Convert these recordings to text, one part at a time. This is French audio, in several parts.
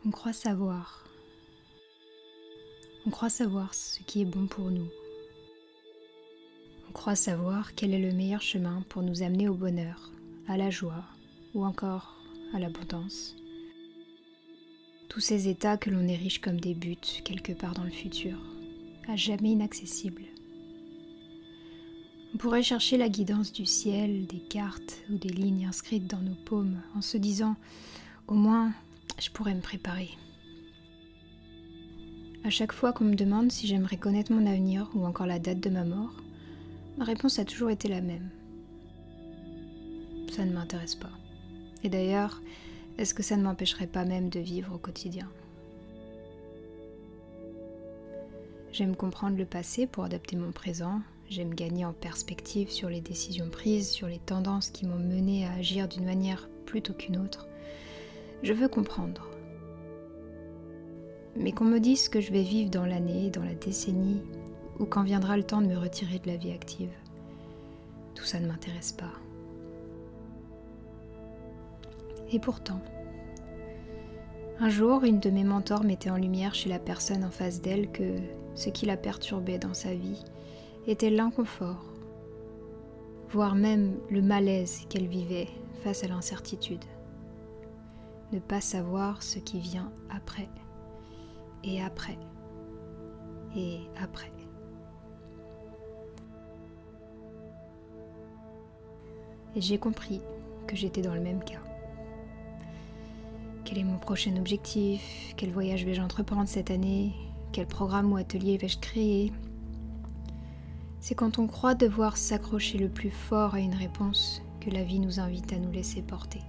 On croit savoir. On croit savoir ce qui est bon pour nous. On croit savoir quel est le meilleur chemin pour nous amener au bonheur, à la joie ou encore à l'abondance. Tous ces états que l'on érige comme des buts quelque part dans le futur, à jamais inaccessibles. On pourrait chercher la guidance du ciel, des cartes ou des lignes inscrites dans nos paumes en se disant « au moins, je pourrais me préparer ». À chaque fois qu'on me demande si j'aimerais connaître mon avenir ou encore la date de ma mort, ma réponse a toujours été la même. Ça ne m'intéresse pas. Et d'ailleurs, est-ce que ça ne m'empêcherait pas même de vivre au quotidien ? J'aime comprendre le passé pour adapter mon présent, j'aime gagner en perspective sur les décisions prises, sur les tendances qui m'ont mené à agir d'une manière plutôt qu'une autre. Je veux comprendre. Mais qu'on me dise ce que je vais vivre dans l'année, dans la décennie, ou quand viendra le temps de me retirer de la vie active, tout ça ne m'intéresse pas. Et pourtant, un jour, une de mes mentors mettait en lumière chez la personne en face d'elle que ce qui la perturbait dans sa vie était l'inconfort, voire même le malaise qu'elle vivait face à l'incertitude. Ne pas savoir ce qui vient après, et après, et après. Et j'ai compris que j'étais dans le même cas. Quel est mon prochain objectif? Quel voyage vais-je entreprendre cette année? Quel programme ou atelier vais-je créer? C'est quand on croit devoir s'accrocher le plus fort à une réponse que la vie nous invite à nous laisser porter.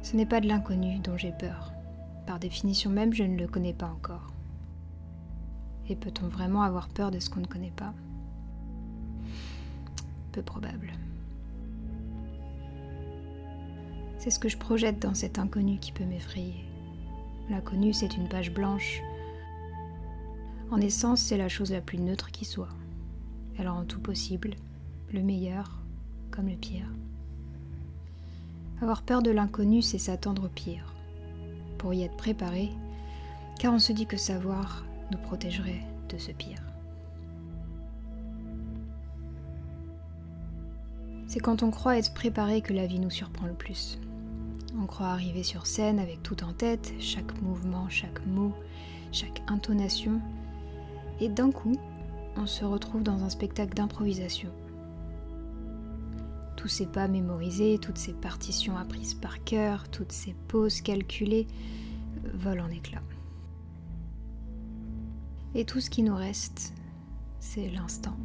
Ce n'est pas de l'inconnu dont j'ai peur. Par définition même, je ne le connais pas encore. Et peut-on vraiment avoir peur de ce qu'on ne connaît pas? Peu probable. C'est ce que je projette dans cet inconnu qui peut m'effrayer. L'inconnu, c'est une page blanche. En essence, c'est la chose la plus neutre qui soit. Elle rend tout possible, le meilleur comme le pire. Avoir peur de l'inconnu, c'est s'attendre au pire, pour y être préparé, car on se dit que savoir nous protégerait de ce pire. C'est quand on croit être préparé que la vie nous surprend le plus. On croit arriver sur scène avec tout en tête, chaque mouvement, chaque mot, chaque intonation, et d'un coup, on se retrouve dans un spectacle d'improvisation. Tous ces pas mémorisés, toutes ces partitions apprises par cœur, toutes ces pauses calculées, volent en éclats. Et tout ce qui nous reste, c'est l'instant.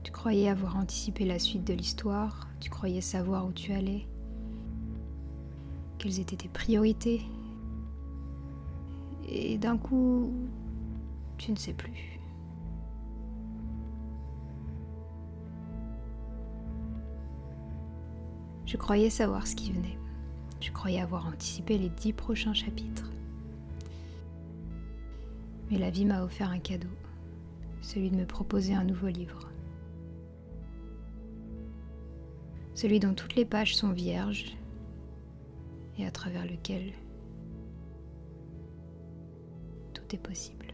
Tu croyais avoir anticipé la suite de l'histoire, tu croyais savoir où tu allais, quelles étaient tes priorités, et d'un coup, tu ne sais plus. Je croyais savoir ce qui venait. Je croyais avoir anticipé les 10 prochains chapitres. Mais la vie m'a offert un cadeau, celui de me proposer un nouveau livre. Celui dont toutes les pages sont vierges et à travers lequel tout est possible.